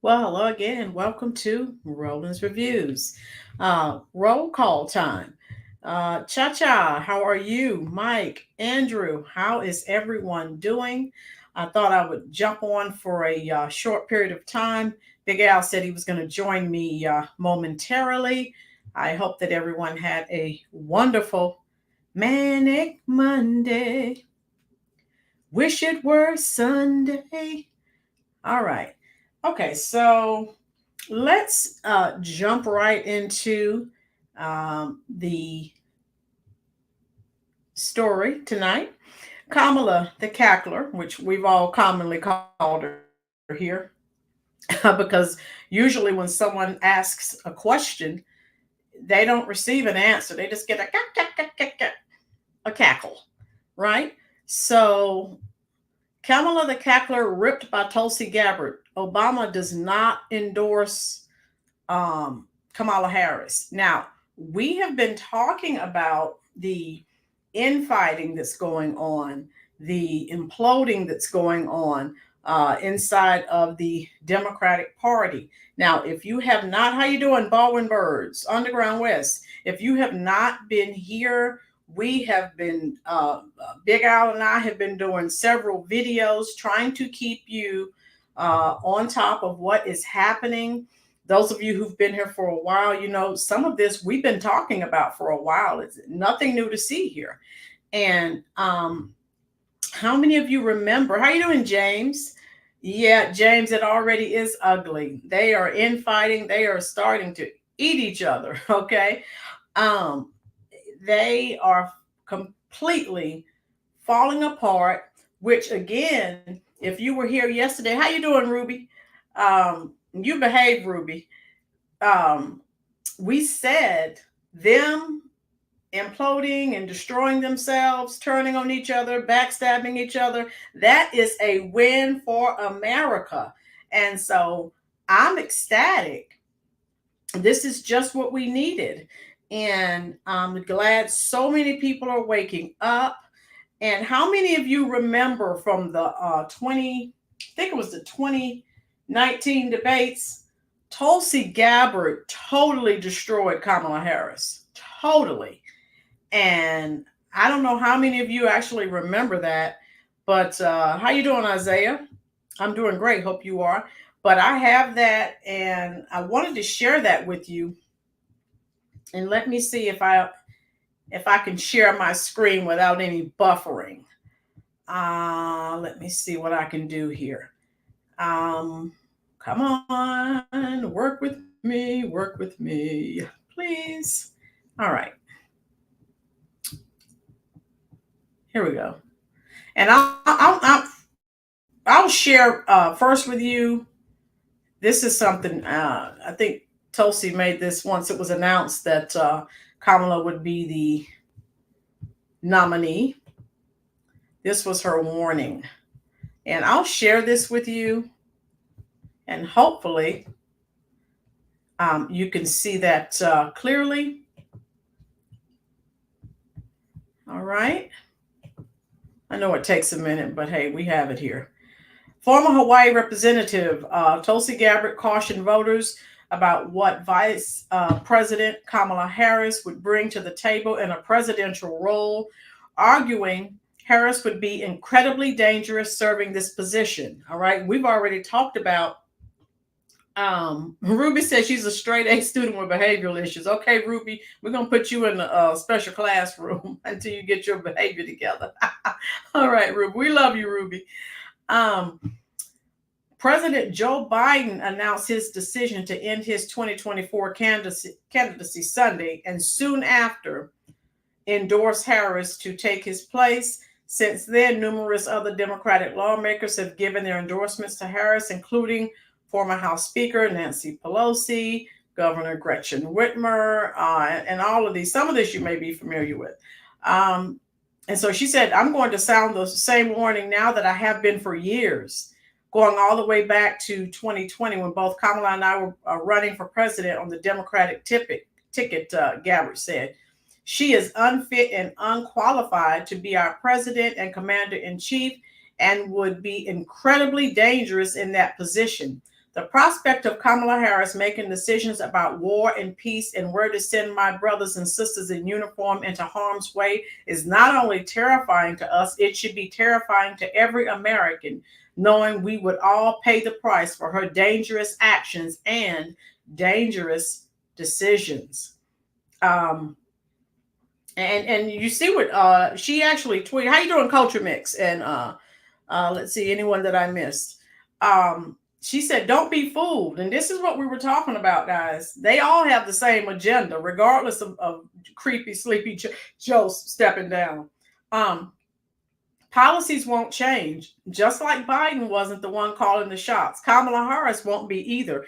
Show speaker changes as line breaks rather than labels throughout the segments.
Well, hello again. Welcome to Roland's Reviews. Roll call time. Cha Cha, how are you? Mike, Andrew, how is everyone doing? I thought I would jump on for a short period of time. Big Al said he was going to join me momentarily. I hope that everyone had a wonderful Manic Monday. Wish it were Sunday. All right. Okay, so let's jump right into the story tonight. Kamala the Cackler, which we've all commonly called her here, because usually when someone asks a question, they don't receive an answer. They just get a a cackle, right? So Kamala the Cackler ripped by Tulsi Gabbard. Obama does not endorse Kamala Harris. Now, we have been talking about the infighting that's going on, the imploding that's going on inside of the Democratic Party. Now, if you have not, how you doing, Baldwin Birds, Underground West? If you have not been here, we have been, Big Al and I have been doing several videos trying to keep you on top of what is happening. Those of you who've been here for a while, you know, some of this we've been talking about for a while. It's nothing new to see here. And how many of you remember? How you doing, James? Yeah, James, it already is ugly. They are infighting. They are starting to eat each other. Okay. Um, they are completely falling apart, which again, if you were here yesterday, how you doing, Ruby? You behave, Ruby. um, we said them imploding and destroying themselves, turning on each other, backstabbing each other, that is a win for America. And so I'm ecstatic. This is just what we needed. And I'm glad so many people are waking up. And how many of you remember from the 20, I think it was the 2019 debates, Tulsi Gabbard totally destroyed Kamala Harris. Totally. And I don't know how many of you actually remember that, but how you doing, Isaiah? I'm doing great. Hope you are. But I have that, and I wanted to share that with you. And let me see if I can share my screen without any buffering. Let me see what I can do here. Um, Come on, work with me, please. All right, here we go. And I'll share first with you. This is something I think Tulsi made this once it was announced that Kamala would be the nominee. This was her warning. And I'll share this with you, and hopefully you can see that clearly. All right. I know it takes a minute, but hey, we have it here. Former Hawaii Representative Tulsi Gabbard cautioned voters about what Vice President Kamala Harris would bring to the table in a presidential role, arguing Harris would be incredibly dangerous serving this position. All right, we've already talked about. Ruby says she's a straight A student with behavioral issues. Okay, Ruby, we're gonna put you in a special classroom until you get your behavior together. All right, Ruby, we love you, Ruby. Um, President Joe Biden announced his decision to end his 2024 candidacy Sunday, and soon after endorsed Harris to take his place. Since then, numerous other Democratic lawmakers have given their endorsements to Harris, including former House Speaker Nancy Pelosi, Governor Gretchen Whitmer, and all of these. Some of this you may be familiar with. And so she said, I'm going to sound the same warning now that I have been for years, going all the way back to 2020 when both Kamala and I were running for president on the Democratic ticket, Gabbard said. She is unfit and unqualified to be our president and commander in chief and would be incredibly dangerous in that position. The prospect of Kamala Harris making decisions about war and peace and where to send my brothers and sisters in uniform into harm's way is not only terrifying to us, it should be terrifying to every American, knowing we would all pay the price for her dangerous actions and dangerous decisions. And you see what she actually tweeted. How you doing, Culture Mix? And let's see, anyone that I missed. She said, don't be fooled. And this is what we were talking about, guys. They all have the same agenda, regardless of creepy, sleepy Joe stepping down. Policies won't change. Just like Biden wasn't the one calling the shots, Kamala Harris won't be either.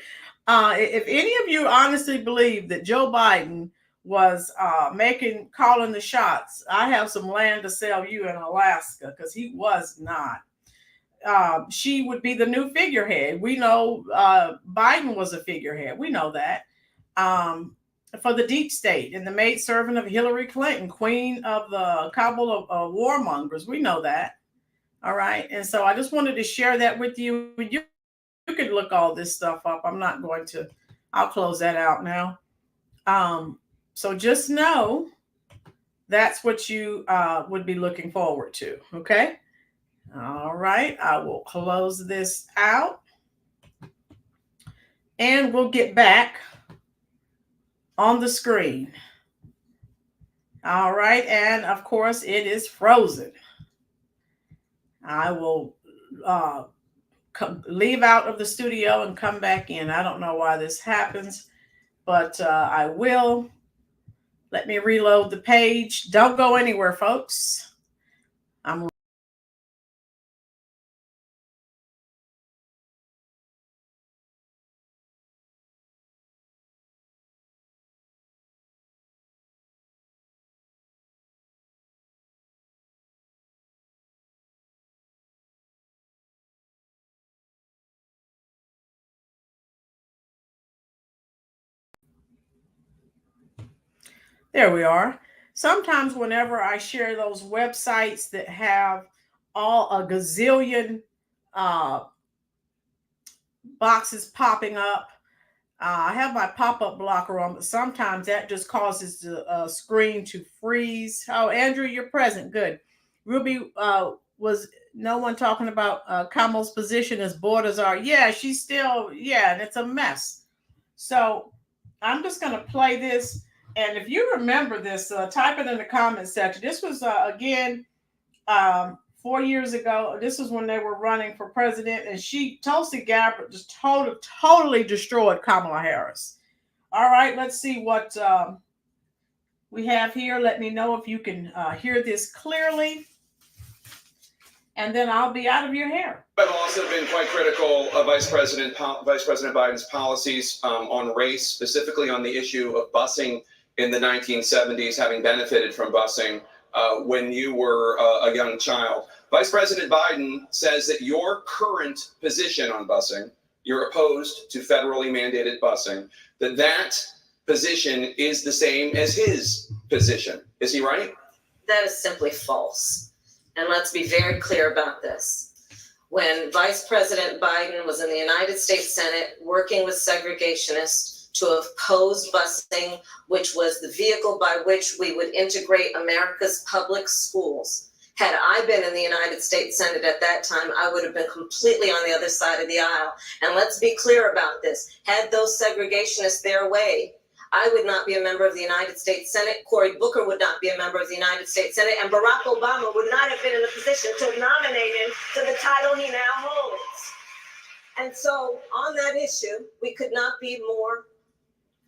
If any of you honestly believe that Joe Biden was calling the shots, I have some land to sell you in Alaska, because he was not. She would be the new figurehead. We know Biden was a figurehead. We know that. For the deep state and the maidservant of Hillary Clinton, queen of the cabal of warmongers. We know that. All right. And so I just wanted to share that with you. You could look all this stuff up. I'm not going to. I'll close that out now. So just know that's what you would be looking forward to. Okay. All right, I will close this out and we'll get back on the screen. All right, and of course it is frozen. I will leave out of the studio and come back in. I don't know why this happens, but I will. Let me reload the page. Don't go anywhere, folks. There we are. Sometimes whenever I share those websites that have a gazillion boxes popping up, I have my pop-up blocker on, but sometimes that just causes the screen to freeze. Oh, Andrew, you're present. Good. Ruby, was no one talking about Kamala's position as borders are? Yeah, she's still, and it's a mess. So I'm just going to play this. And if you remember this, type it in the comment section. This was, again, 4 years ago. This is when they were running for president. And Tulsi Gabbard, just totally destroyed Kamala Harris. All right, let's see what we have here. Let me know if you can hear this clearly. And then I'll be out of your hair.
I've also been quite critical of Vice President Biden's policies on race, specifically on the issue of busing in the 1970s, having benefited from busing when you were a young child. Vice President Biden says that your current position on busing, you're opposed to federally mandated busing, that position is the same as his position. Is he right?
That is simply false. And let's be very clear about this. When Vice President Biden was in the United States Senate working with segregationists to oppose busing, which was the vehicle by which we would integrate America's public schools, had I been in the United States Senate at that time, I would have been completely on the other side of the aisle. And let's be clear about this. Had those segregationists their way, I would not be a member of the United States Senate. Cory Booker would not be a member of the United States Senate. And Barack Obama would not have been in a position to nominate him to the title he now holds. And so on that issue, we could not be more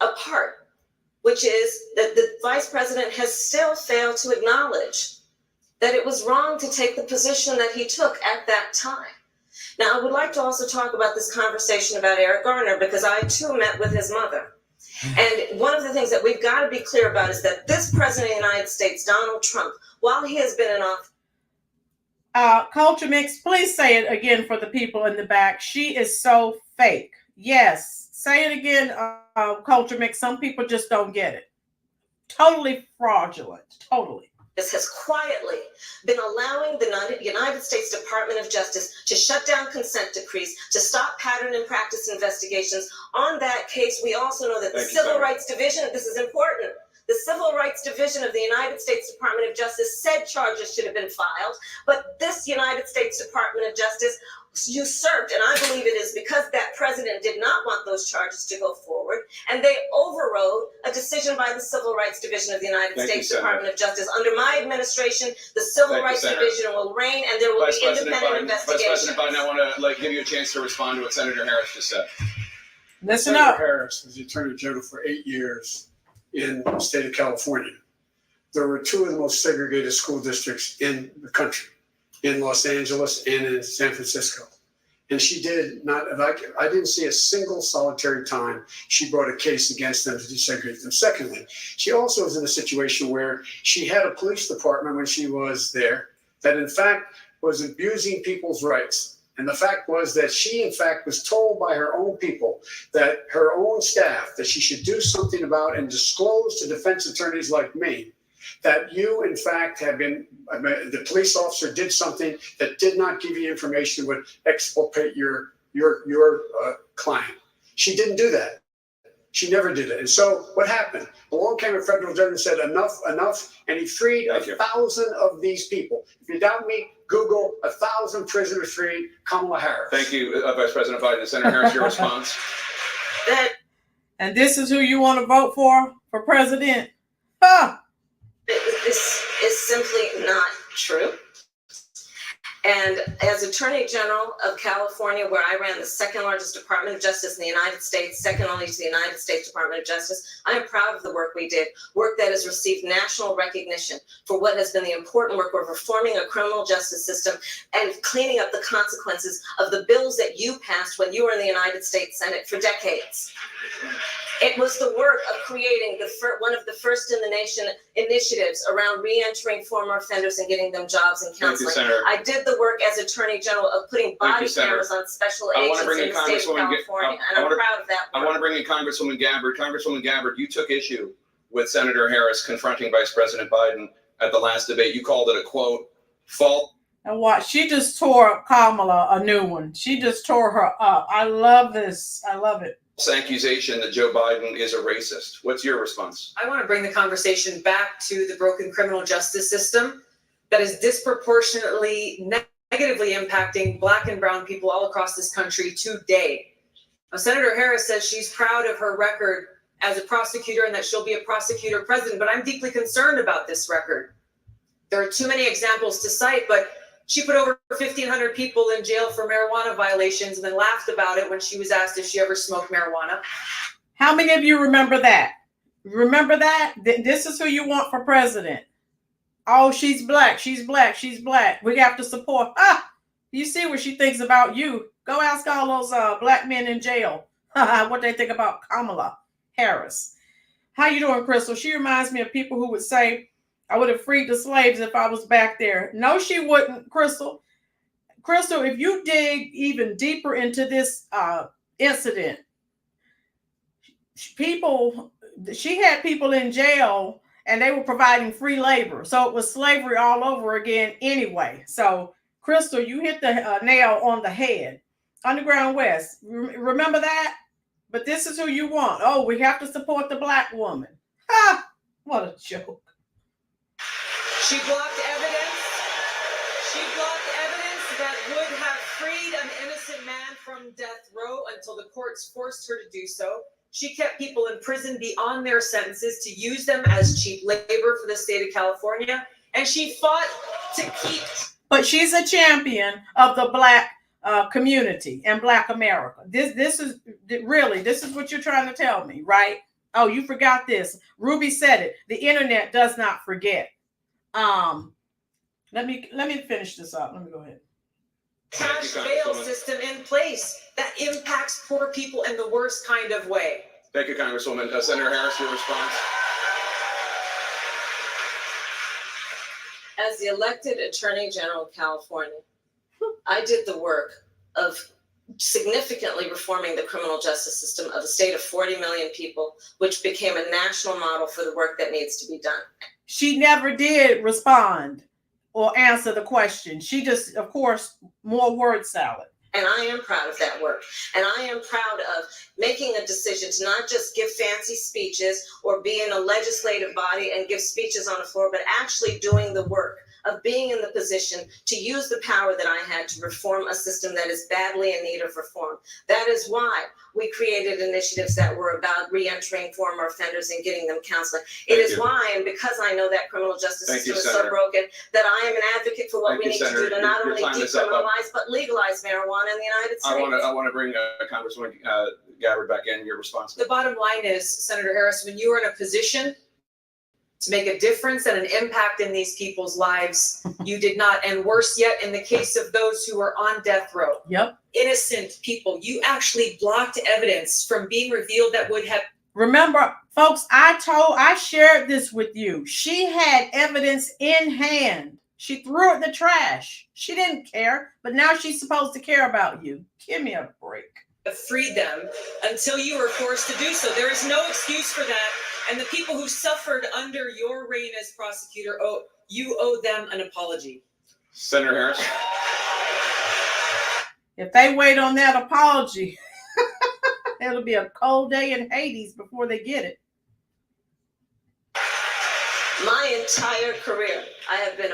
apart, which is that the vice president has still failed to acknowledge that it was wrong to take the position that he took at that time. Now, I would like to also talk about this conversation about Eric Garner, because I too met with his mother. And one of the things that we've got to be clear about is that this president of the United States, Donald Trump, while he has been in office.
Culture Mix, please say it again for the people in the back. She is so fake. Yes. Say it again, Culture Mix. Some people just don't get it. Totally fraudulent. Totally.
has quietly been allowing the United States Department of Justice to shut down consent decrees, to stop pattern and practice investigations. On that case, we also know that the Civil Rights Division, this is important, the Civil Rights Division of the United States Department of Justice said charges should have been filed, but this United States Department of Justice usurped, and I believe it is because that president did not want those charges to go forward, and they overrode a decision by the Civil Rights Division of the United States Department of Justice. Under my administration, the Civil Rights Division will reign, and there will be independent investigations.
Vice President Biden, I want to give you a chance to respond to what Senator Harris just said.
Listen
Senator
up.
Harris was the Attorney General for 8 years in the state of California. There were two of the most segregated school districts in the country, in Los Angeles and in San Francisco. And she did not, I didn't see a single solitary time she brought a case against them to desegregate them. Secondly, she also was in a situation where she had a police department when she was there that in fact was abusing people's rights. And the fact was that she, in fact, was told by her own people, that her own staff, that she should do something about and disclose to defense attorneys like me that you, in fact, have been, the police officer did something that did not give you information that would exculpate your client. She didn't do that. She never did it. And so what happened? Along came a federal judge and said, enough, and he freed 1,000 of these people. If you doubt me, Google 1,000 prisoners freed, Kamala Harris.
Thank you, Vice President Biden. Senator Harris, your response.
And this is who you want to vote for president? Huh.
This is simply not true. And as Attorney General of California, where I ran the second largest Department of Justice in the United States, second only to the United States Department of Justice, I am proud of the work we did, work that has received national recognition for what has been the important work of reforming a criminal justice system and cleaning up the consequences of the bills that you passed when you were in the United States Senate for decades. It was the work of creating one of the first in the nation initiatives around re-entering former offenders and getting them jobs and counseling. I did the work as Attorney General of putting body cameras on special agents in the state of California, and I'm proud of that work.
I want to bring in Congresswoman Gabbard. Congresswoman Gabbard, you took issue with Senator Harris confronting Vice President Biden at the last debate. You called it a, quote, fault.
And what? She just tore Kamala a new one. She just tore her up. I love this. I love it.
Accusation that Joe Biden is a racist. What's your response?
I want to bring the conversation back to the broken criminal justice system that is disproportionately negatively impacting Black and brown people all across this country today. Now, Senator Harris says she's proud of her record as a prosecutor and that she'll be a prosecutor president, but I'm deeply concerned about this record. There are too many examples to cite, but she put over 1,500 people in jail for marijuana violations and then laughed about it when she was asked if she ever smoked marijuana.
How many of you remember that? Remember that? This is who you want for president. Oh, she's black. She's black. She's black. We have to support. You see what she thinks about you. Go ask all those black men in jail what they think about Kamala Harris. How you doing, Crystal? She reminds me of people who would say, I would have freed the slaves if I was back there. No, she wouldn't, Crystal. Crystal, if you dig even deeper into this incident, she had people in jail and they were providing free labor. So it was slavery all over again anyway. So, Crystal, you hit the nail on the head. Underground West, remember that? But this is who you want. Oh, we have to support the black woman. What a joke.
She blocked evidence. She blocked evidence that would have freed an innocent man from death row until the courts forced her to do so. She kept people in prison beyond their sentences to use them as cheap labor for the state of California. And she fought to keep.
But she's a champion of the black community and black America. This is what you're trying to tell me, right? Oh, you forgot this. Ruby said it. The internet does not forget. Let me finish this up. Let me go ahead.
Cash bail system in place that impacts poor people in the worst kind of way.
Thank you, Congresswoman. Senator Harris, your response.
As the elected Attorney General of California, I did the work of significantly reforming the criminal justice system of a state of 40 million people, which became a national model for the work that needs to be done.
She never did respond or answer the question. She just, of course, more word salad.
And I am proud of that work. And I am proud of making a decision to not just give fancy speeches or be in a legislative body and give speeches on the floor, but actually doing the work of being in the position to use the power that I had to reform a system that is badly in need of reform. That is why we created initiatives that were about re-entering former offenders and getting them counseling. It is why, and because I know that criminal justice system is so broken, that I am an advocate for what we need to do to not only decriminalize, but legalize marijuana in the United States.
I want to bring Congresswoman Gabbard back in. Your response.
The bottom line is, Senator Harris, when you are in a position to make a difference and an impact in these people's lives, you did not. And worse yet, in the case of those who are on death row, innocent people, you actually blocked evidence from being revealed that would have.
Remember, folks, I shared this with you. She had evidence in hand. She threw it in the trash. She didn't care, but now she's supposed to care about you. Give me a break.
Freed them until you were forced to do so. There is no excuse for that. And the people who suffered under your reign as prosecutor, you owe them an apology.
Senator Harris.
If they wait on that apology, it'll be a cold day in Hades before they get it.
My entire career, I have been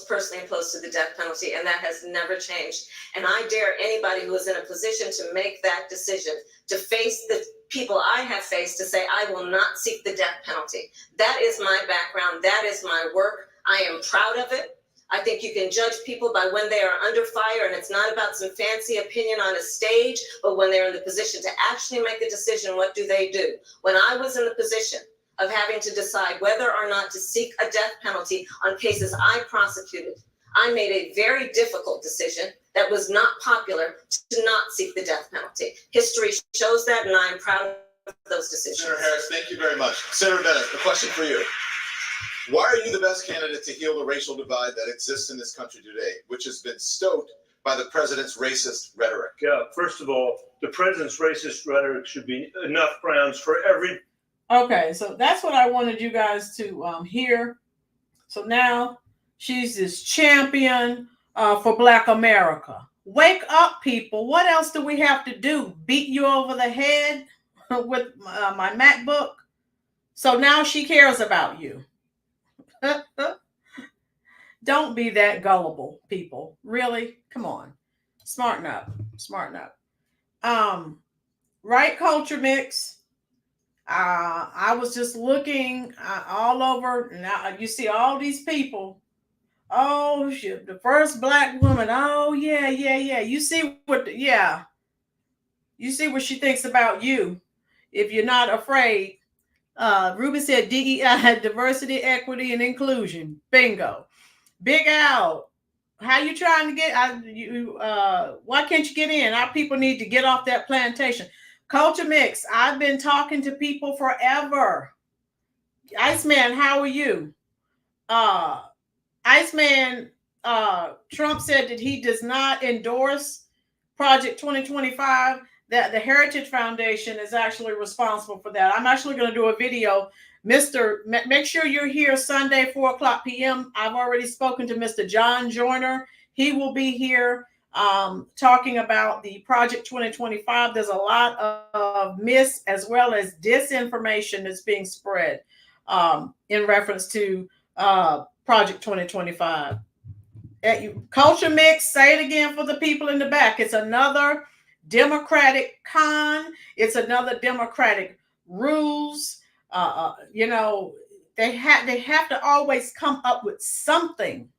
personally opposed to the death penalty, and that has never changed. And I dare anybody who is in a position to make that decision, to face the people I have faced, to say, I will not seek the death penalty. That is my background. That is my work. I am proud of it. I think you can judge people by when they are under fire, and it's not about some fancy opinion on a stage, but when they're in the position to actually make a decision, what do they do? When I was in the position of having to decide whether or not to seek a death penalty on cases I prosecuted, I made a very difficult decision that was not popular to not seek the death penalty. History shows that, and I'm proud of those decisions.
Senator Harris, thank you very much. Senator Bennett, a question for you. Why are you the best candidate to heal the racial divide that exists in this country today, which has been stoked by the president's racist rhetoric?
Yeah, first of all, the president's racist rhetoric should be enough grounds for every.
Okay, so that's what I wanted you guys to hear. So now she's this champion for Black America. Wake up, people. What else do we have to do? Beat you over the head with my MacBook? So now she cares about you. Don't be that gullible, people. Really? Come on. Smarten up. Smarten up. Right culture mix. I was just looking all over. Now you see all these people. Oh, shit, the first Black woman. Oh, yeah. You see what? You see what she thinks about you. If you're not afraid. Ruby said DEI, diversity, equity, and inclusion. Bingo. Big Al, how you trying to get? Why can't you get in? Our people need to get off that plantation. Culture mix. I've been talking to people forever. Iceman, how are you? Iceman, Trump said that he does not endorse Project 2025, that the Heritage Foundation is actually responsible for that. I'm actually going to do a video. Make sure you're here Sunday, 4:00 p.m. I've already spoken to Mr. John Joyner. He will be here talking about the Project 2025. There's a lot of mis as well as disinformation that's being spread in reference to Project 2025. Culture mix, say it again for the people in the back. It's another Democratic con. It's another Democratic rules. They have to always come up with something.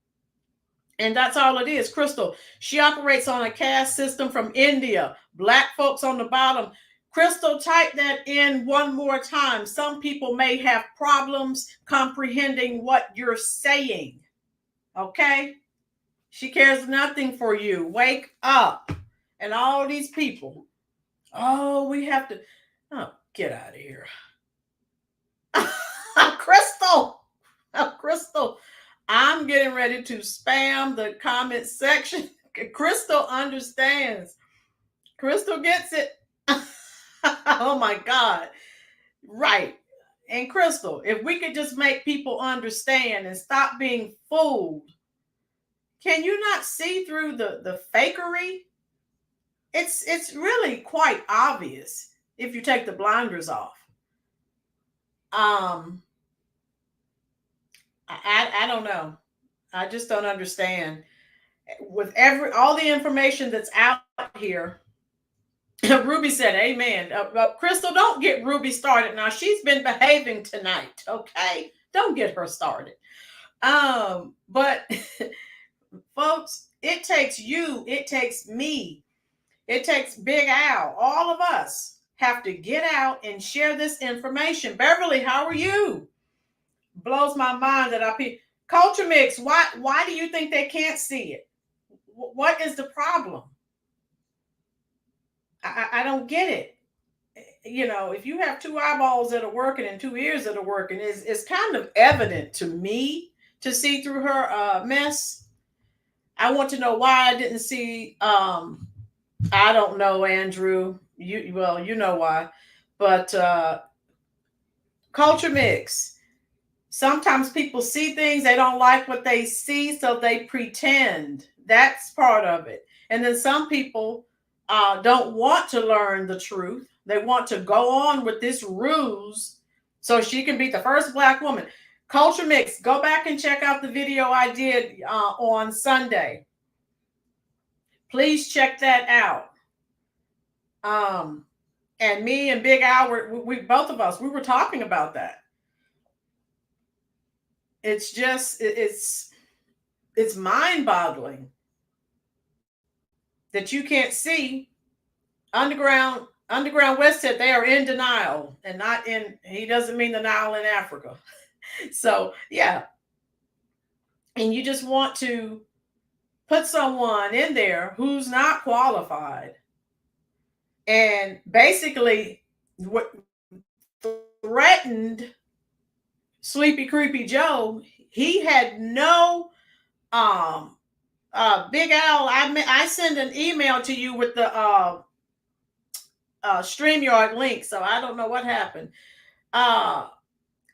And that's all it is. Crystal, she operates on a caste system from India. Black folks on the bottom. Crystal, type that in one more time. Some people may have problems comprehending what you're saying. Okay? She cares nothing for you. Wake up. And all these people. Oh, we have to. Oh, get out of here. Crystal, I'm getting ready to spam the comment section. Crystal understands. Crystal gets it. Oh my God. Right. And Crystal, if we could just make people understand and stop being fooled, can you not see through the fakery? It's really quite obvious if you take the blinders off. I don't know. I just don't understand. With all the information that's out here, Ruby said, "Amen." Crystal, don't get Ruby started now. She's been behaving tonight. Okay, don't get her started. But folks, it takes you. It takes me. It takes Big Al. All of us have to get out and share this information. Beverly, how are you? Blows my mind that Culture Mix. Why do you think they can't see it? What is the problem? I don't get it. You know, if you have two eyeballs that are working and two ears that are working, it's kind of evident to me to see through her mess. I want to know why I didn't see. I don't know, Andrew. You know why, but Culture Mix. Sometimes people see things, they don't like what they see, so they pretend. That's part of it. And then some people don't want to learn the truth. They want to go on with this ruse so she can be the first Black woman. Culture Mix, go back and check out the video I did on Sunday. Please check that out. And me and Big Al, we both of us, we were talking about that. It's just, it's mind-boggling that you can't see. Underground West said they are in denial and not in, he doesn't mean the Nile in Africa. So yeah. And you just want to put someone in there who's not qualified. And basically what threatened Sleepy Creepy Joe, he had no Big Al, I send an email to you with the StreamYard link, so I don't know what happened.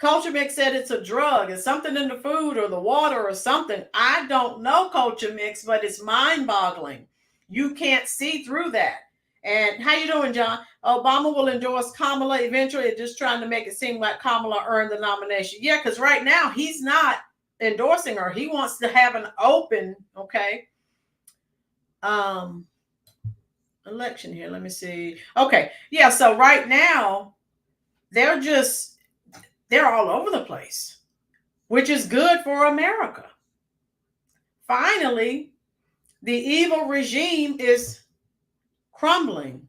Culture Mix said it's a drug. It's something in the food or the water or something. I don't know, Culture Mix, but it's mind-boggling. You can't see through that. And how you doing, John? Obama will endorse Kamala eventually, just trying to make it seem like Kamala earned the nomination. Yeah, because right now he's not endorsing her. He wants to have an open, election here. Let me see. Okay. Yeah, so right now they're all over the place, which is good for America. Finally, the evil regime is crumbling.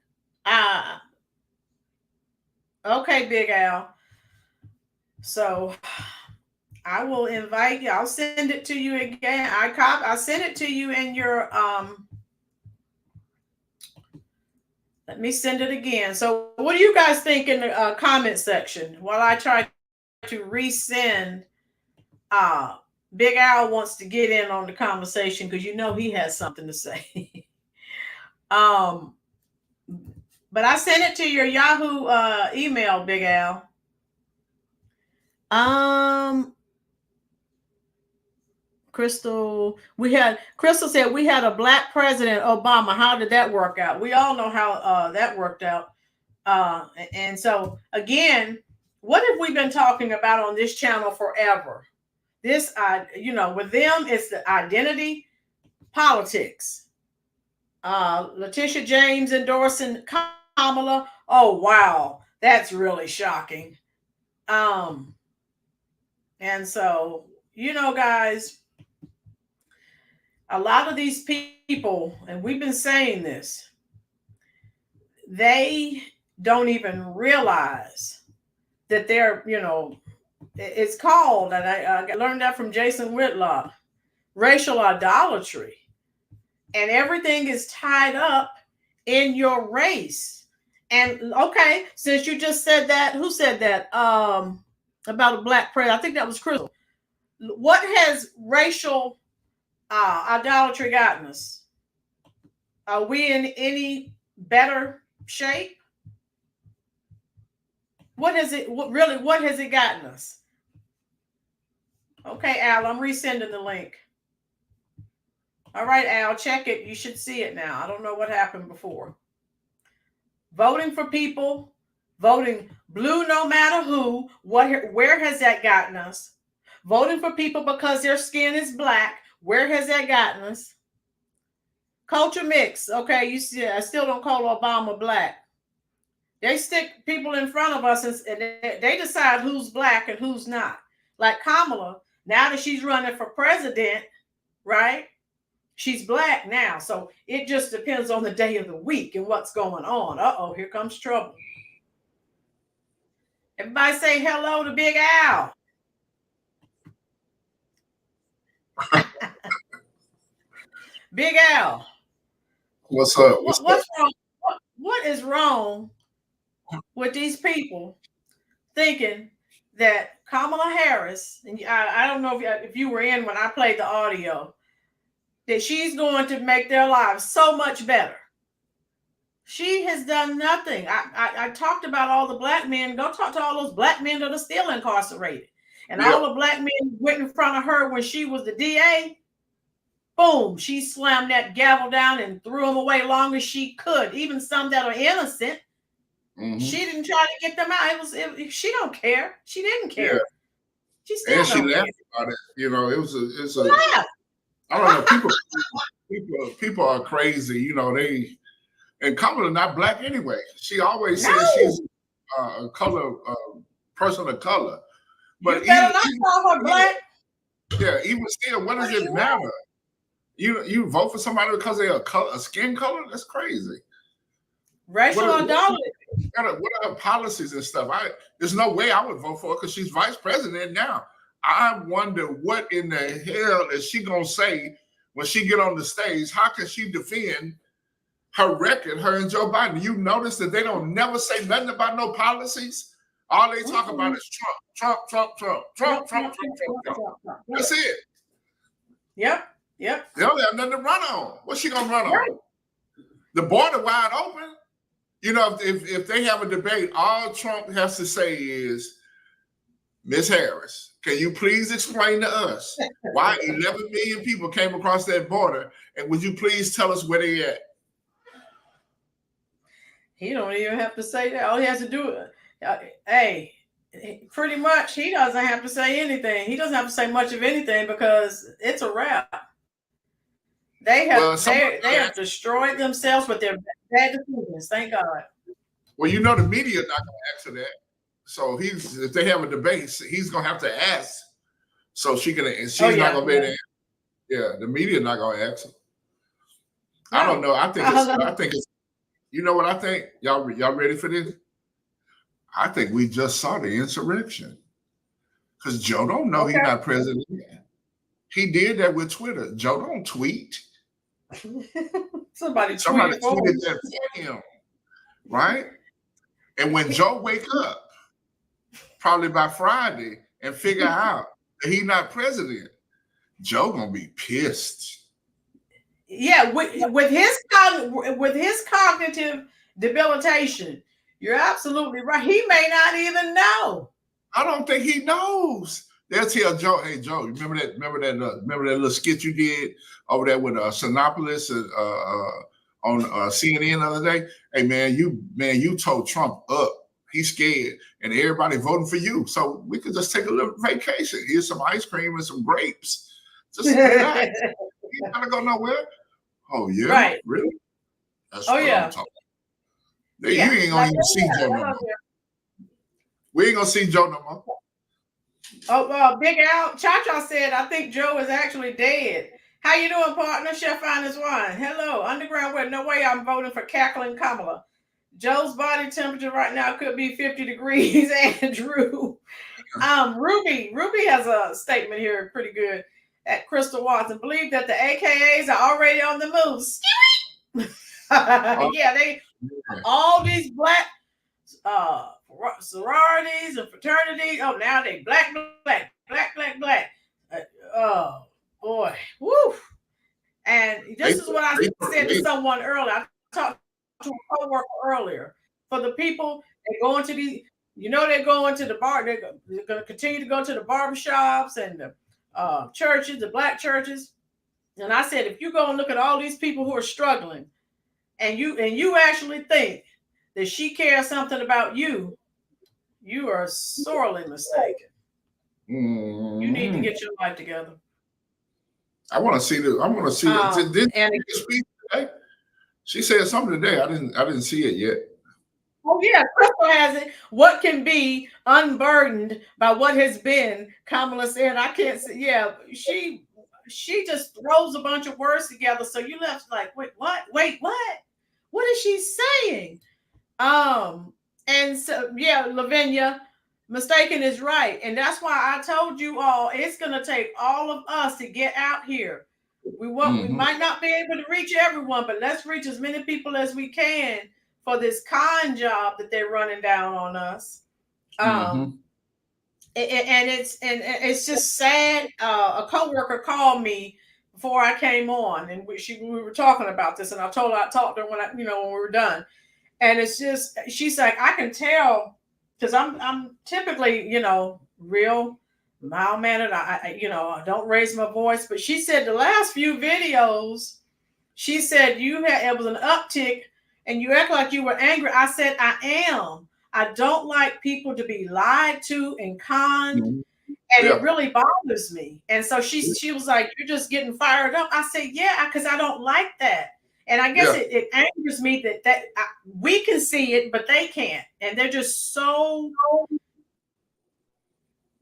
Okay, Big Al. So I will invite you. I'll send it to you again. I sent it to you in your let me send it again. So what do you guys think in the comment section while I try to resend? Big Al wants to get in on the conversation because you know he has something to say. But I sent it to your Yahoo email, Big Al. Crystal said we had a Black president, Obama. How did that work out? We all know how that worked out. And so again, what have we been talking about on this channel forever? This, with them, it's the identity politics. Letitia James endorsing Kamala. Oh, wow. That's really shocking. And so, guys, a lot of these people, and we've been saying this, they don't even realize that they're, it's called, and I learned that from Jason Whitlock, racial idolatry. And everything is tied up in your race. And okay, since you just said that, who said that about a Black president? I think that was Crystal. What has racial idolatry gotten us? Are we in any better shape? What has it what has it gotten us? Okay, Al, I'm resending the link. All right, Al, check it. You should see it now. I don't know what happened before. Voting for people, voting blue no matter who, where has that gotten us? Voting for people because their skin is black, where has that gotten us? Culture mix. Okay, you see, I still don't call Obama black. They stick people in front of us and they decide who's black and who's not. Like Kamala, now that she's running for president, right? She's black now. So it just depends on the day of the week and what's going on. Uh-oh, here comes trouble. Everybody say hello to Big Al. Big Al.
What's up?
What's wrong? What is wrong with these people thinking that Kamala Harris, and I don't know if you were in when I played the audio, that she's going to make their lives so much better? She has done nothing. I talked about all the black men. Go talk to all those black men that are still incarcerated. And all the black men went in front of her when she was the DA. Boom, she slammed that gavel down and threw them away long as she could. Even some that are innocent. Mm-hmm. She didn't try to get them out. She don't care. She didn't care. Yeah. She still
and she laughed about it. You know, it's a I don't know. People are crazy. You know, and Kamala not black anyway. She always says she's a color person of color. But
you better not call her black.
Yeah, even still, what does it matter? You vote for somebody because they're a skin color? That's crazy.
Racial idolatry.
What are her policies and stuff? There's no way I would vote for her because she's vice president now. I wonder what in the hell is she gonna say when she get on the stage? How can she defend her record, her and Joe Biden? You notice that they don't never say nothing about no policies. All they talk about is Trump. That's it.
Yep.
They don't have nothing to run on. What's she gonna run on? The border wide open. You know, if they have a debate, all Trump has to say is, Ms. Harris, can you please explain to us why 11 million people came across that border, and would you please tell us where they at?
He don't even have to say that. All he has to do is, pretty much he doesn't have to say anything. He doesn't have to say much of anything because it's a wrap. They have destroyed themselves with their bad decisions. Thank God.
Well, you know the media is not going to answer that. So if they have a debate, he's going to have to ask. So she's not going to be there. Yeah, the media not going to ask him. No. I don't know. I think it's. You know what I think? Y'all ready for this? I think we just saw the insurrection because Joe don't know he's not president yet. He did that with Twitter. Joe don't tweet.
Somebody
tweeted that for him, right? And when Joe wake up, probably by Friday, and figure out that he's not president, Joe gonna be pissed.
Yeah, with his cognitive debilitation, you're absolutely right. He may not even know.
I don't think he knows. They'll tell Joe, "Hey Joe, remember that little skit you did over there with Sinopoulos on CNN the other day? Hey man, you told Trump up. He's scared, and everybody voting for you. So we could just take a little vacation. Here's some ice cream and some grapes. Just relax. You gotta go nowhere. Oh yeah,
right?
Really? That's what I'm talking about. You ain't gonna even see Joe no more. We ain't gonna see Joe no more.
Oh, Big Al, Cha-Cha said, I think Joe is actually dead. How you doing, partner? Chef Finest Wine. Hello, Underground Web. No way I'm voting for cackling Kamala. Joe's body temperature right now could be 50 degrees. Andrew. Ruby has a statement here, pretty good, at Crystal Watson. Believe that the AKAs are already on the move. All these black sororities and fraternities. Oh, now they black. Oh boy, woo! And this is what I said to someone earlier. I talked to a coworker earlier. For the people that go into these, You know, they're going to the bar. They're going to continue to go to the barbershops and the churches, the black churches. And I said, if you go and look at all these people who are struggling, and you actually think that she cares something about you, you are sorely mistaken.
Mm-hmm.
You need to get your life together.
I want to see the. I want to see it. Did she speak today? She said something today. I didn't see it yet.
Oh yeah, Crystal has it. What can be unburdened by what has been? Kamala said, "I can't say." Yeah, she just throws a bunch of words together. So you left like, wait, what? Wait, what? What is she saying? And so yeah, Lavinia, mistaken is right, and that's why I told you all it's gonna take all of us to get out here. We might not be able to reach everyone, but let's reach as many people as we can for this con job that they're running down on us. And it's just sad. A coworker called me before I came on, and we were talking about this, and I talked to her when we were done. And it's just, she's like, I can tell, because I'm typically, real mild mannered. I don't raise my voice, but she said the last few videos, she said it was an uptick and you act like you were angry. I said, I am. I don't like people to be lied to and conned. And it really bothers me. And so she was like, you're just getting fired up. I said, yeah, because I don't like that. And I guess it angers me that we can see it, but they can't. And they're just so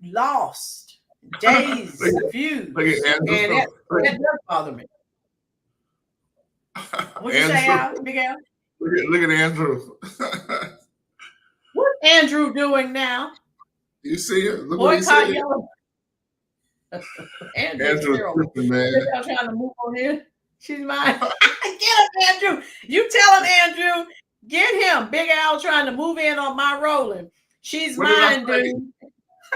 lost, dazed, confused. And that does bother me. What you say, Al, Big Al?
Look at Andrew.
What's Andrew doing now?
You see it? Look what he said.
Andrew's tripping, man. I'm trying to move on here. She's mine. Get him, Andrew. You tell him, Andrew. Get him. Big Al trying to move in on my rolling. She's mine, dude.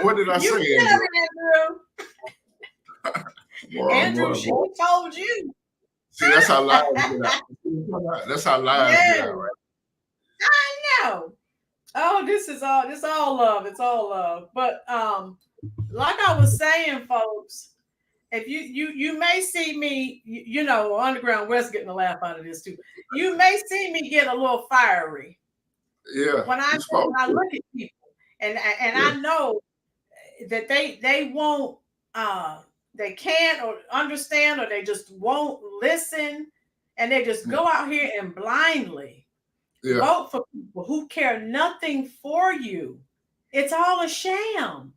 What did I say,
Andrew? Andrew, she told you.
See, that's how live we get out. That's how live we get out, right?
I know. Oh, this all love. It's all love. But like I was saying, folks, if you may see me, Underground West getting a laugh out of this too. You may see me get a little fiery.
Yeah.
When I look at people, and I know that they won't, they can't or understand, or they just won't listen, and they just go out here and blindly vote for people who care nothing for you. It's all a sham.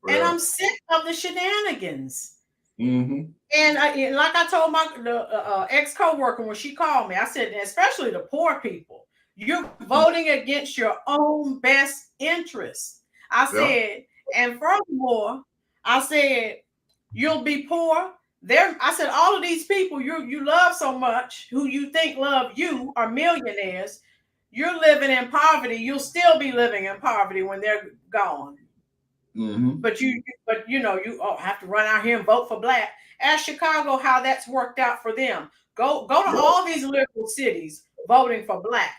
And I'm sick of the shenanigans. And like I told the ex co-worker when she called me, I said, especially the poor people, you're voting against your own best interests. I said, and furthermore, I said, you'll be poor. I said, all of these people you love so much, who you think love you, are millionaires. You're living in poverty. You'll still be living in poverty when they're gone. But you have to run out here and vote for black. Ask Chicago how that's worked out for them. Go to all these liberal cities voting for black.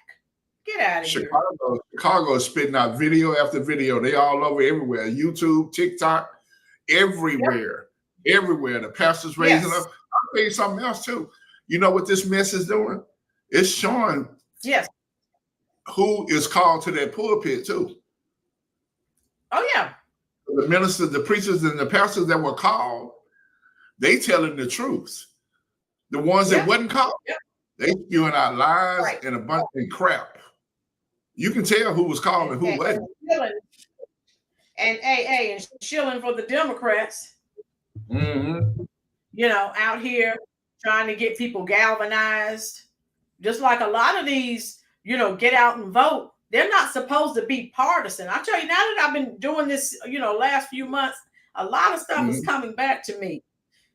Get out of here.
Chicago is spitting out video after video. They all over everywhere. YouTube, TikTok, everywhere. Everywhere. The pastors raising up. I'll tell you something else too. You know what this mess is doing? It's showing who is called to that pulpit too.
Oh yeah.
The ministers, the preachers, and the pastors that were called, they telling the truth. The ones that wasn't called, they spewing out lies and a bunch of crap. You can tell who was called and who wasn't.
And shilling for the Democrats. Out here trying to get people galvanized. Just like a lot of these, get out and vote. They're not supposed to be partisan. I tell you, now that I've been doing this, last few months, a lot of stuff is coming back to me.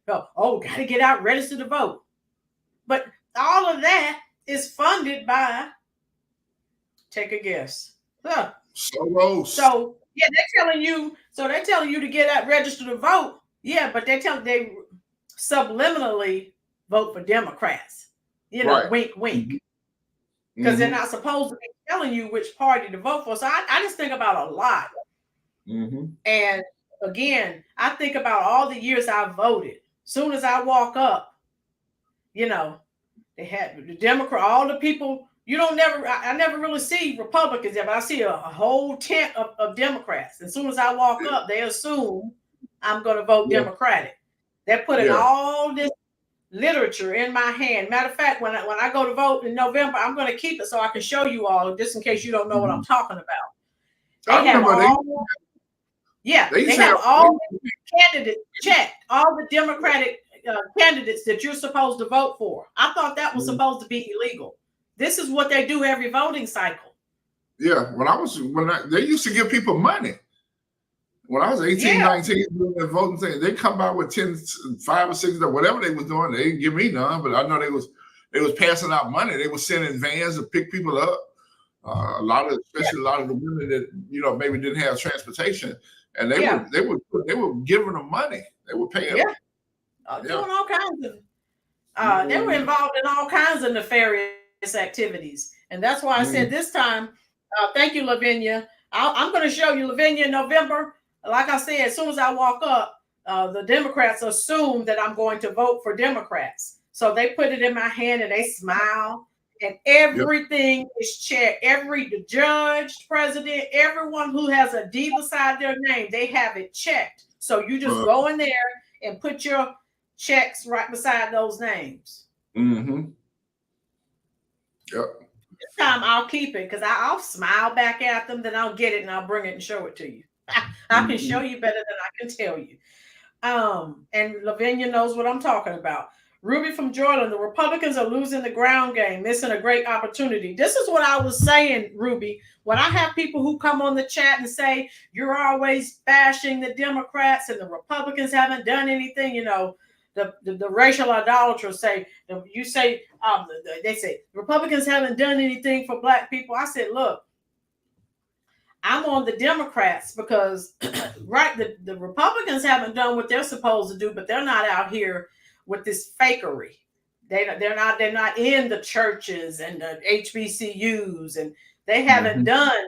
Oh, got to get out, register to vote. But all of that is funded by, take a guess. So they're telling you to get out, register to vote. Yeah, but they subliminally vote for Democrats. Wink, wink. because they're not supposed to be telling you which party to vote for. So I just think about a lot. And again, I think about all the years I voted. Soon as I walk up, you know, they had the Democrat, all the people. You don't never, I never really see Republicans there, but I see a whole tent of Democrats. As soon as I walk up, they assume I'm going to vote Democratic. They're putting all this literature in my hand. Matter of fact, when I go to vote in November, I'm going to keep it so I can show you all, just in case you don't know what I'm talking about. They have all, they have all the candidates checked, all the Democratic candidates that you're supposed to vote for. I thought that was supposed to be illegal. This is what they do every voting cycle.
Yeah, they used to give people money. When I was 18, 19, doing voting thing, they come out with 10, 5 or 6, or whatever they was doing. They didn't give me none, but I know they was passing out money. They were sending vans to pick people up. Especially a lot of the women that maybe didn't have transportation, and they were giving them money. They were paying.
Doing all kinds of. They were involved in all kinds of nefarious activities, and that's why I said this time. Thank you, Lavinia. I'm going to show you, Lavinia, in November. Like I said, as soon as I walk up, the Democrats assume that I'm going to vote for Democrats, so they put it in my hand and they smile. And everything is checked. The judge, president, everyone who has a D beside their name, they have it checked. So you just go in there and put your checks right beside those names.
Yep.
This time I'll keep it because I'll smile back at them, then I'll get it and I'll bring it and show it to you. I can show you better than I can tell you. And Lavinia knows what I'm talking about. Ruby from Jordan, the Republicans are losing the ground game, missing a great opportunity. This is what I was saying, Ruby. When I have people who come on the chat and say, you're always bashing the Democrats and the Republicans haven't done anything, the racial idolaters say, they say, Republicans haven't done anything for Black people. I said, look, I'm on the Democrats because, the Republicans haven't done what they're supposed to do, but they're not out here with this fakery. They're not in the churches and the HBCUs, and they haven't done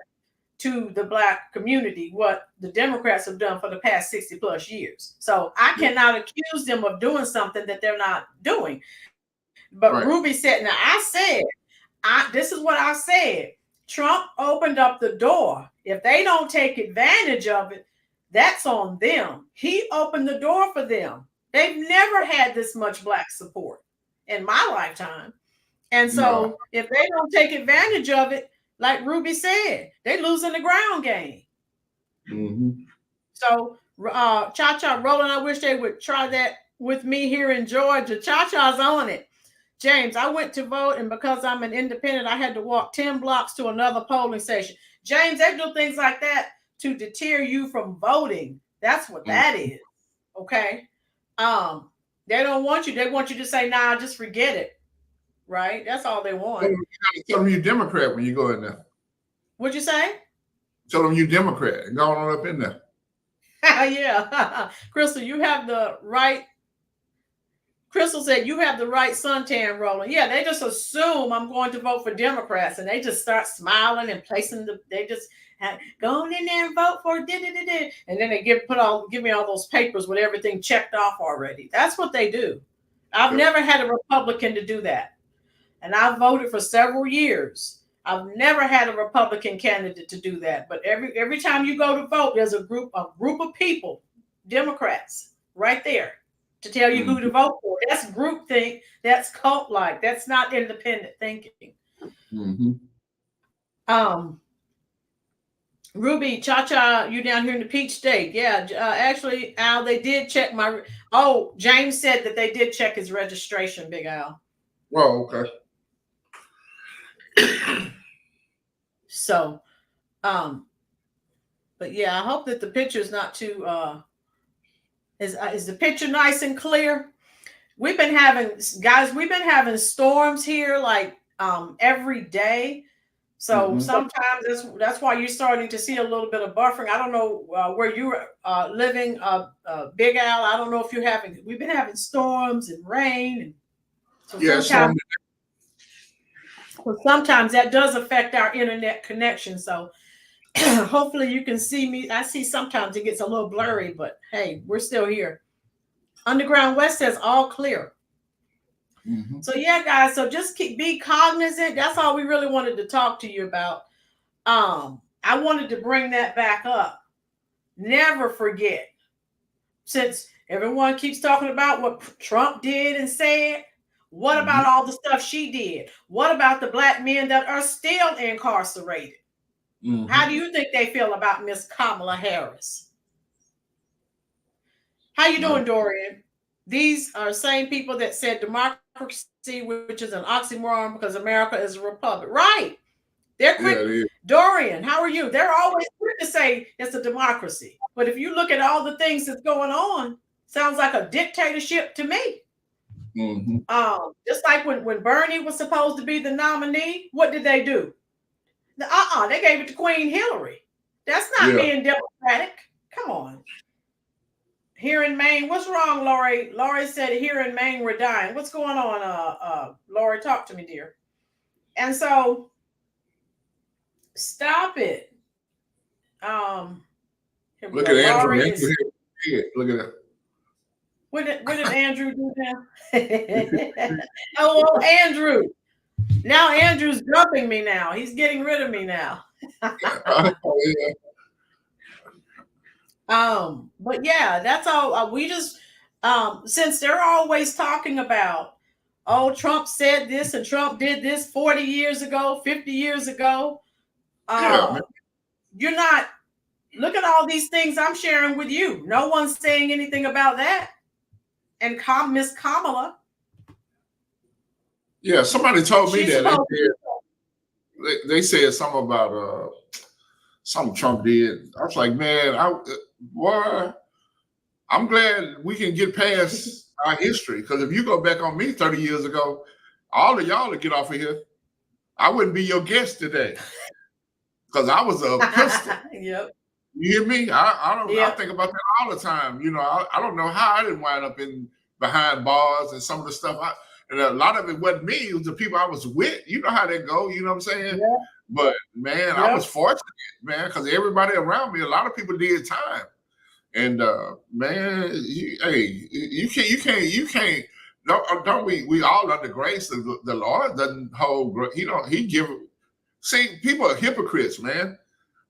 to the Black community what the Democrats have done for the past 60 plus years. So I cannot accuse them of doing something that they're not doing. But Ruby said, now this is what I said. Trump opened up the door. If they don't take advantage of it, that's on them. He opened the door for them. They've never had this much Black support in my lifetime. And so if they don't take advantage of it, like Ruby said, they're losing the ground game. So Cha-Cha, Roland, I wish they would try that with me here in Georgia. Cha-Cha's on it. James, I went to vote, and because I'm an independent, I had to walk 10 blocks to another polling station. James, they do things like that to deter you from voting. That's what that is. Okay. They don't want you. They want you to say, nah, just forget it. Right? That's all they want.
Tell them you're Democrat when you go in there.
What'd you say?
Tell them you're Democrat and go on up in there.
Yeah. Crystal, you have the right. Crystal said you have the right suntan, Roland. Yeah, they just assume I'm going to vote for Democrats, and they just start smiling and they just go in there and vote for and then they give me all those papers with everything checked off already. That's what they do. I've never had a Republican to do that, and I've voted for several years. I've never had a Republican candidate to do that. But every time you go to vote, there's a group of people, Democrats, right there to tell you who to vote for. That's groupthink. That's cult-like. That's not independent thinking. Ruby, Cha-Cha, you down here in the Peach State. Yeah, actually, Al, they did check James said that they did check his registration, Big Al.
Oh, okay.
So, but yeah, I hope that the picture is not too, is the picture nice and clear? We've been having storms here like every day. So sometimes that's why you're starting to see a little bit of buffering. I don't know where you're living, Big Al. I don't know if we've been having storms and rain. And so Well, sometimes that does affect our internet connection. So hopefully you can see me. I see sometimes it gets a little blurry, but hey, we're still here. Underground West says all clear.
Mhm.
So yeah, guys. So just be cognizant. That's all we really wanted to talk to you about. I wanted to bring that back up. Never forget, since everyone keeps talking about what Trump did and said, what about all the stuff she did? What about the black men that are still incarcerated? How do you think they feel about Miss Kamala Harris? How you doing, Dorian? These are same people that said democracy, which is an oxymoron because America is a republic. Right. They're quick.
Yeah,
Dorian, how are you? They're always quick to say it's a democracy. But if you look at all the things that's going on, sounds like a dictatorship to me. Just like when Bernie was supposed to be the nominee, what did they do? They gave it to Queen Hillary. That's not being democratic. Come on. Here in Maine, what's wrong, Lori? Lori said here in Maine we're dying. What's going on? Lori, talk to me, dear. And so stop it.
Look at Andrew. Look at that.
What did Andrew do now? Oh, Andrew. Now Andrew's dumping me now. He's getting rid of me now. But yeah, that's all. We just since they're always talking about, oh, Trump said this and Trump did this 40 years ago, 50 years ago. You're not. Look at all these things I'm sharing with you. No one's saying anything about that. And Miss Kamala.
Yeah, somebody told me that they said something about something Trump did. I was like, man, I'm glad we can get past our history, because if you go back on me 30 years ago, all of y'all would get off of here. I wouldn't be your guest today because I was a pistol.
Yep.
You hear me? I think about that all the time. You know, I don't know how I didn't wind up behind bars and some of the stuff. And a lot of it wasn't me. It was the people I was with. You know how that go. You know what I'm saying? Yeah. But man, I was fortunate, man, because everybody around me, a lot of people did time. And man, you can't. Don't we all under grace? The Lord doesn't hold. He give. See, people are hypocrites, man.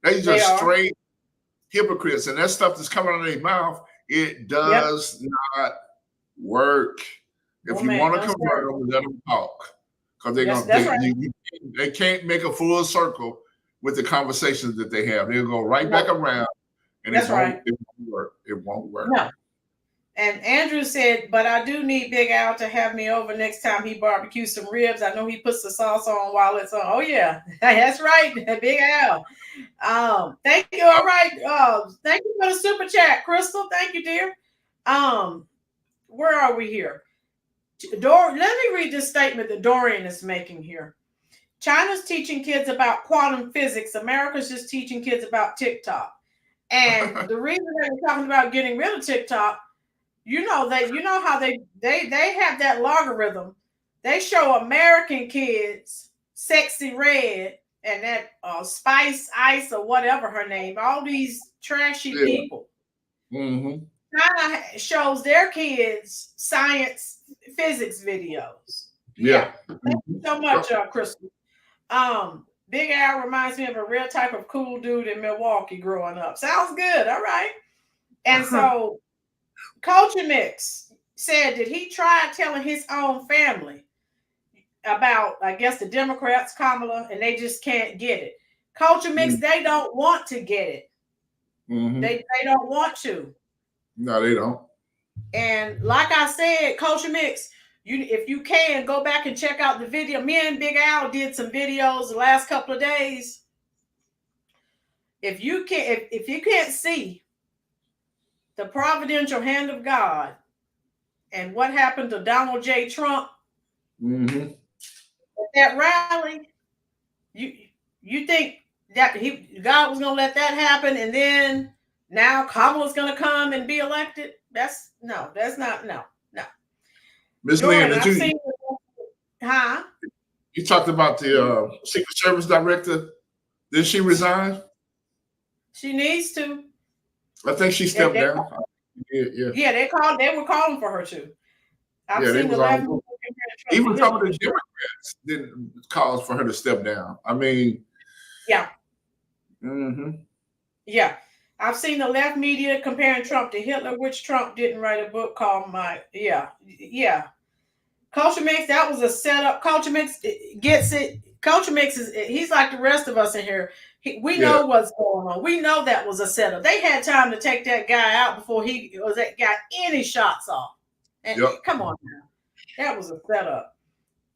They just straight hypocrites, and that stuff that's coming out of their mouth, it does not work. If you want to convert them, let them talk, because they can't make a full circle with the conversations that they have. They'll go right back around, and it won't work. It won't work. No.
And Andrew said, but I do need Big Al to have me over next time he barbecues some ribs. I know he puts the sauce on while it's on. Oh yeah, that's right, Big Al. Thank you. All right. Thank you for the super chat, Crystal. Thank you, dear. Where are we here? Let me read this statement that Dorian is making here. China's teaching kids about quantum physics. America's just teaching kids about TikTok. And the reason that we're talking about getting rid of TikTok, you know how they have that logarithm. They show American kids Sexy Red and that Spice Ice or whatever her name, all these trashy people.
Mm-hmm.
China shows their kids science, physics videos.
Yeah.
Thank you so much, Crystal. Big Al reminds me of a real type of cool dude in Milwaukee growing up. Sounds good. All right. And so Culture Mix said that he tried telling his own family about, I guess, the Democrats, Kamala, and they just can't get it. Culture Mix, they don't want to get it.
Mm-hmm.
They don't want to.
No, they don't.
And like I said, Culture Mix, if you can go back and check out the video. Me and Big Al did some videos the last couple of days. If you can't see the providential hand of God and what happened to Donald J. Trump at that rally, you think that God was gonna let that happen, and then now Kamala's gonna come and be elected? That's not.
Miss Lynn, You talked about the Secret Service director. Did she resign?
She needs to.
I think she stepped down.
Yeah, they were calling for her to. I've
Yeah, they
seen
was
the left.
all, even some of the Democrats didn't call for her to step down. I mean,
yeah.
Mm-hmm.
Yeah. I've seen the left media comparing Trump to Hitler, which Trump didn't write a book called Yeah. Culture Mix, that was a setup. Culture Mix gets it. Culture Mix he's like the rest of us in here. We know what's going on. We know that was a setup. They had time to take that guy out before he got any shots off. And come on now. That was a setup.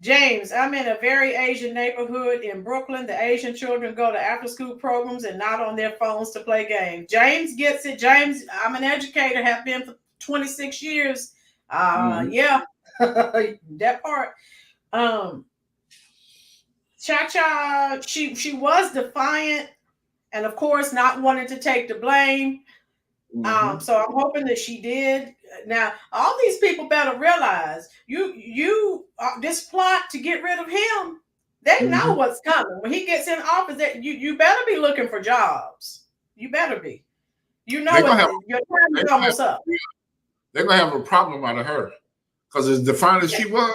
James, I'm in a very Asian neighborhood in Brooklyn. The Asian children go to after-school programs and not on their phones to play games. James gets it. James, I'm an educator, have been for 26 years. Yeah, that part. Cha-Cha, she was defiant and, of course, not wanting to take the blame. So I'm hoping that she did. Now, all these people better realize you this plot to get rid of him. They know what's coming when he gets in office. That you better be looking for jobs. You better be. You know your time is almost up.
They're gonna have a problem out of her because as defiant as she was,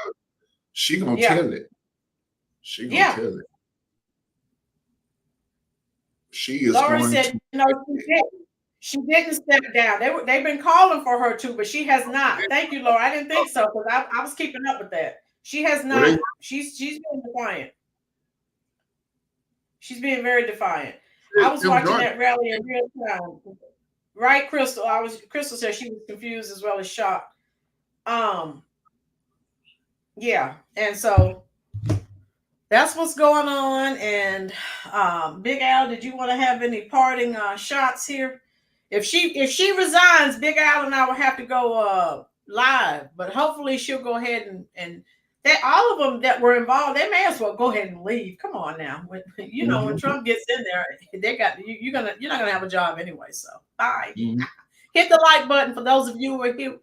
she gonna tell it. She gonna tell it. She is.
Laura
going
said,
to
she didn't step down. They've been calling for her to, but she has not. Thank you, Laura. I didn't think so because I was keeping up with that. She has not. She's being defiant. She's being very defiant. I was watching that rally in real time. Right, Crystal? Crystal said she was confused as well as shocked. Yeah, and so that's what's going on. And Big Al, did you want to have any parting shots here? If she resigns, Big Al and I will have to go live, but hopefully she'll go ahead and all of them that were involved, they may as well go ahead and leave. Come on now, when Trump gets in there, you're not gonna have a job anyway. So bye. Hit the like button for those of you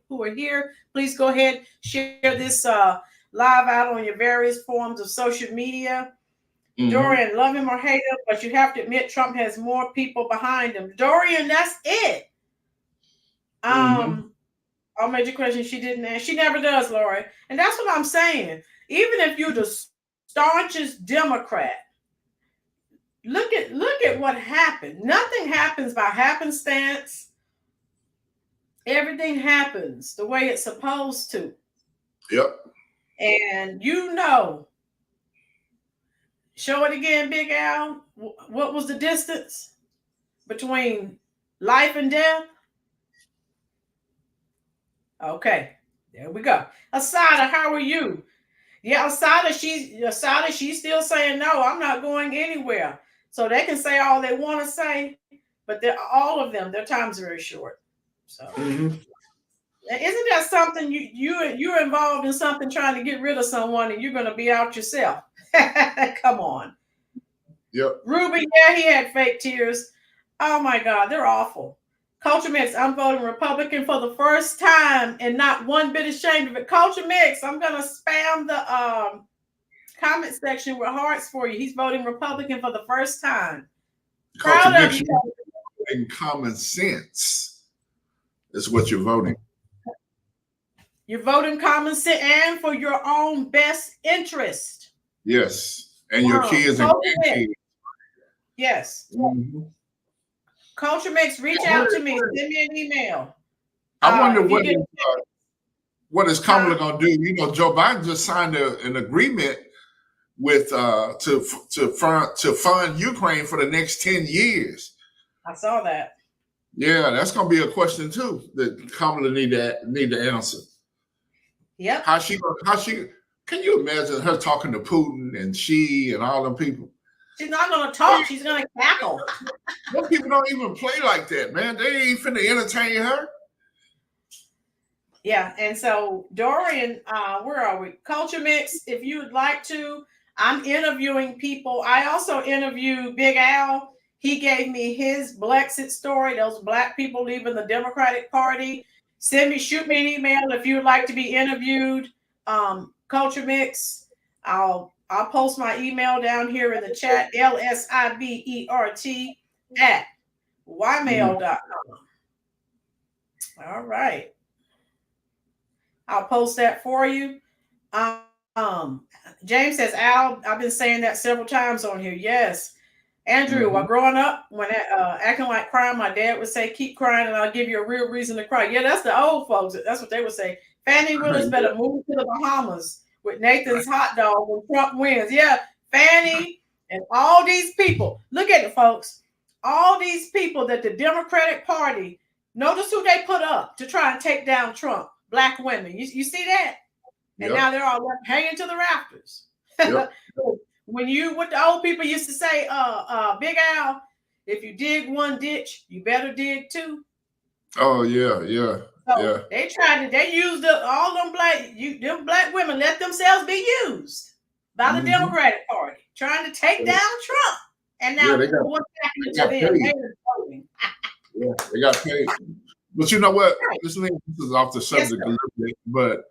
who are here. Please go ahead, share this live out on your various forms of social media. Dorian, love him or hate him, but you have to admit Trump has more people behind him. Dorian, that's it. All major questions she didn't ask. She never does, Lori. And that's what I'm saying. Even if you're the staunchest Democrat, look at what happened. Nothing happens by happenstance. Everything happens the way it's supposed to.
Yep.
And show it again, Big Al. What was the distance between life and death? Okay, there we go. Asada, how are you? Yeah, Asada, she's still saying no, I'm not going anywhere. So they can say all they want to say, but all of them, their time's very short. So isn't that something you're involved in something trying to get rid of someone and you're gonna be out yourself? Come on.
Yep.
Ruby, yeah, he had fake tears. Oh my God, they're awful. Culture Mix, I'm voting Republican for the first time and not one bit ashamed of it. Culture Mix, I'm gonna spam the comment section with hearts for you. He's voting Republican for the first time. Proud of you.
In common sense is what you're voting.
You're voting common sense and for your own best interest.
Yes, and your kids and grandkids.
Yes. Culture Mix, reach out to me. Send me an email.
I wonder what is Kamala going to do? Joe Biden just signed an agreement with to fund Ukraine for the next 10 years.
I saw that.
Yeah, that's going to be a question too that Kamala need to answer.
Yep.
How she can you imagine her talking to Putin and all them people?
She's not going to talk. She's going to cackle.
Those people don't even play like that, man. They ain't finna entertain her.
Yeah, and so Dorian, where are we? Culture Mix, if you would like to, I'm interviewing people. I also interviewed Big Al. He gave me his Brexit story, those Black people leaving the Democratic Party. Shoot me an email if you would like to be interviewed. Culture Mix, I'll I'll post my email down here in the chat, lsibert@ymail.com. All right. I'll post that for you. James says, Al, I've been saying that several times on here. Yes. Andrew, while growing up, when acting like crying, my dad would say, keep crying and I'll give you a real reason to cry. Yeah, that's the old folks. That's what they would say. Fannie Willis better move to the Bahamas with Nathan's hot dog when Trump wins. Yeah, Fannie and all these people. Look at it, folks. All these people that the Democratic Party, notice who they put up to try and take down Trump. Black women. You see that? And now they're all left hanging to the rafters. What the old people used to say, Big Al, if you dig one ditch, you better dig two.
Oh yeah.
So they used all them black women let themselves be used by the Democratic Party, trying to take down Trump. And now what's happening to them?
They got paid. But you know what? This is off the subject a little bit, but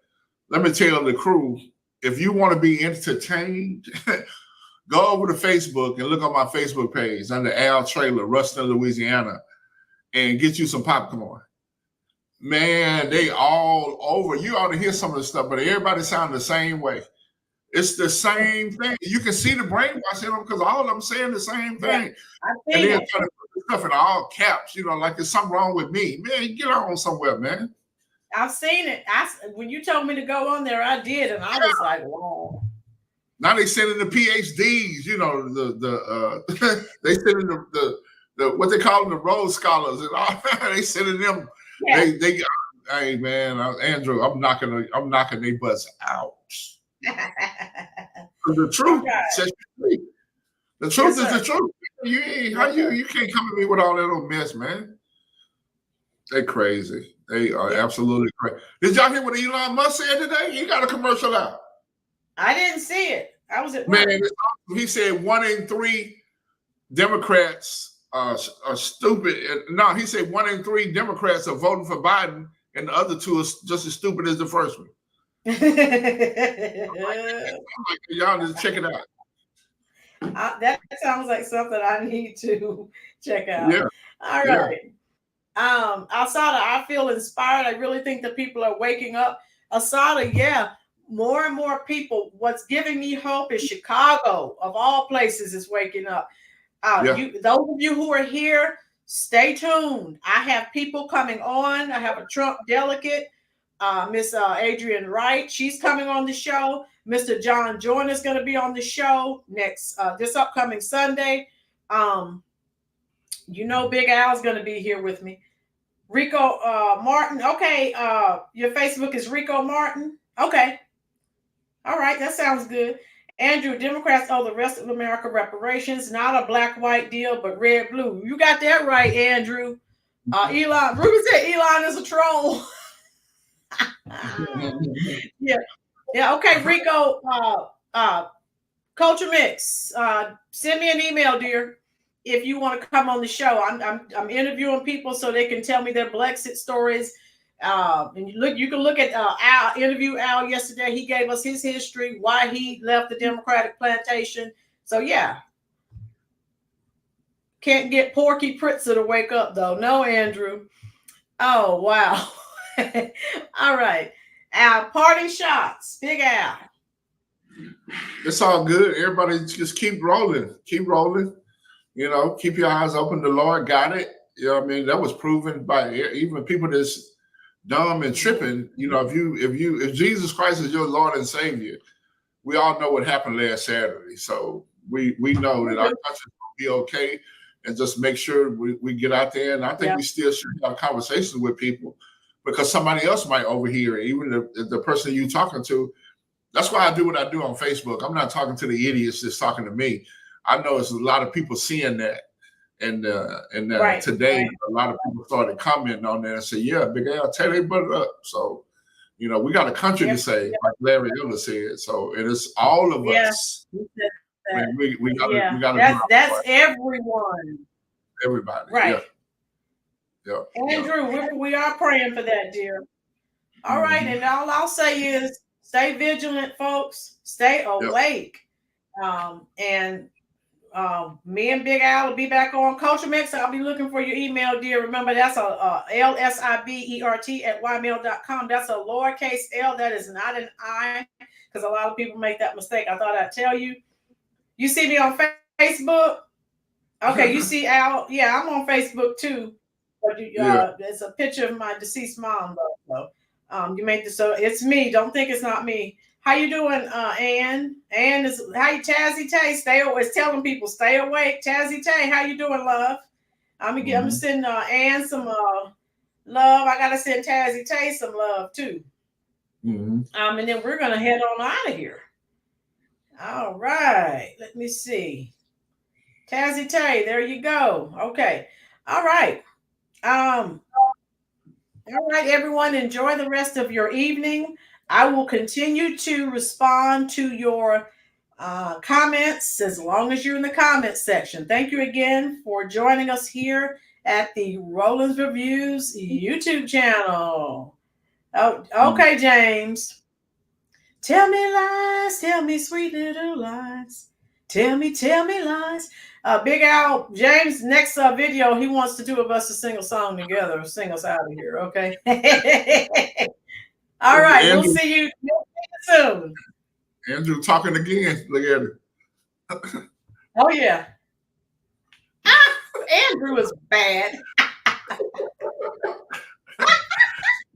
let me tell the crew, if you want to be entertained, go over to Facebook and look on my Facebook page under Al Trailer, Ruston, Louisiana, and get you some popcorn. Man, they all over. You ought to hear some of the stuff, but everybody sound the same way. It's the same thing. You can see the brainwash in them because all of them saying the same thing. And they're trying to put stuff in all caps, like there's something wrong with me. Man, get on somewhere, man.
I've seen it. When you told me to go on there, I did, and I was like, wow.
Now they sending the PhDs, they sending the what they call them, the Rhodes Scholars, and all. They sending them. Yeah. Hey man, Andrew, I'm knocking their butts out. The truth sets you free. The truth is the truth. You can't come at me with all that old mess, man. They crazy. They are absolutely crazy. Did y'all hear what Elon Musk said today? He got a commercial out.
I didn't see it. I was at work.
Man, he said 1 in 3 Democrats are stupid. No, he said 1 in 3 Democrats are voting for Biden, and the other 2 are just as stupid as the first one. I'm like, y'all just check it out.
That sounds like something I need to check out.
Yeah.
All right. Asada, I feel inspired. I really think that people are waking up. Asada, more and more people. What's giving me hope is Chicago, of all places, is waking up. Those of you who are here, stay tuned. I have people coming on. I have a Trump delegate, Miss Adrienne Wright. She's coming on the show. Mr. John Jordan is going to be on the show this upcoming Sunday. Big Al's going to be here with me. Rico Martin. Okay. Your Facebook is Rico Martin. Okay. All right. That sounds good. Andrew, Democrats owe the rest of America reparations. Not a black-white deal, but red-blue. You got that right, Andrew. Elon. Ruby said Elon is a troll. Yeah. Okay, Rico. Culture Mix. Send me an email, dear, if you want to come on the show. I'm interviewing people so they can tell me their Brexit stories. And you can look at Al yesterday. He gave us his history, why he left the Democratic plantation. So can't get Porky Pritzker to wake up though. No, Andrew. Oh wow. All right. Al, parting shots. Big Al.
It's all good. Everybody just keep rolling. Keep rolling. Keep your eyes open. The Lord got it. That was proven by even people that's dumb and tripping. If Jesus Christ is your Lord and Savior, we all know what happened last Saturday. So we know that our country will be okay, and just make sure we get out there. And I think we still should have conversations with people, because somebody else might overhear it, even the person you talking to. That's why I do what I do on Facebook. I'm not talking to the idiots that's talking to me. I know it's a lot of people seeing that. And today, a lot of people started commenting on that and say, yeah, Big Al, tear their butt up. So, we got a country to save, like Larry Elder said. So it is all of us. We got
that's everyone.
Everybody.
Right. Yeah. Andrew, we are praying for that, dear. All right. And all I'll say is stay vigilant, folks. Stay awake. And me and Big Al will be back on Culture Mix. I'll be looking for your email, dear. Remember, that's a lsibert@ymail.com. That's a lowercase l. That is not an I, because a lot of people make that mistake. I thought I'd tell you. You see me on Facebook? Okay, you see Al? Yeah, I'm on Facebook too. But it's a picture of my deceased mom, though. So, you made this. So it's me. Don't think it's not me. How you doing, Ann? Ann is how you, Tazzy Tay. Stay always telling people stay awake. Tazzy Tay, how you doing, love? I'm gonna send Ann some love. I gotta send Tazzy Tay some love too. And then we're gonna head on out of here. All right. Let me see. Tazzy Tay, there you go. Okay. All right. All right, everyone. Enjoy the rest of your evening. I will continue to respond to your comments as long as you're in the comments section. Thank you again for joining us here at the Roland's Reviews YouTube channel. Oh, okay, James. Tell me lies, tell me sweet little lies. Tell me lies. Big Al, James, next video, he wants the two of us to sing a song together, sing us out of here, okay? All right, Andrew, we'll see you soon.
Andrew talking again. Look at it.
Oh, yeah. Andrew is bad.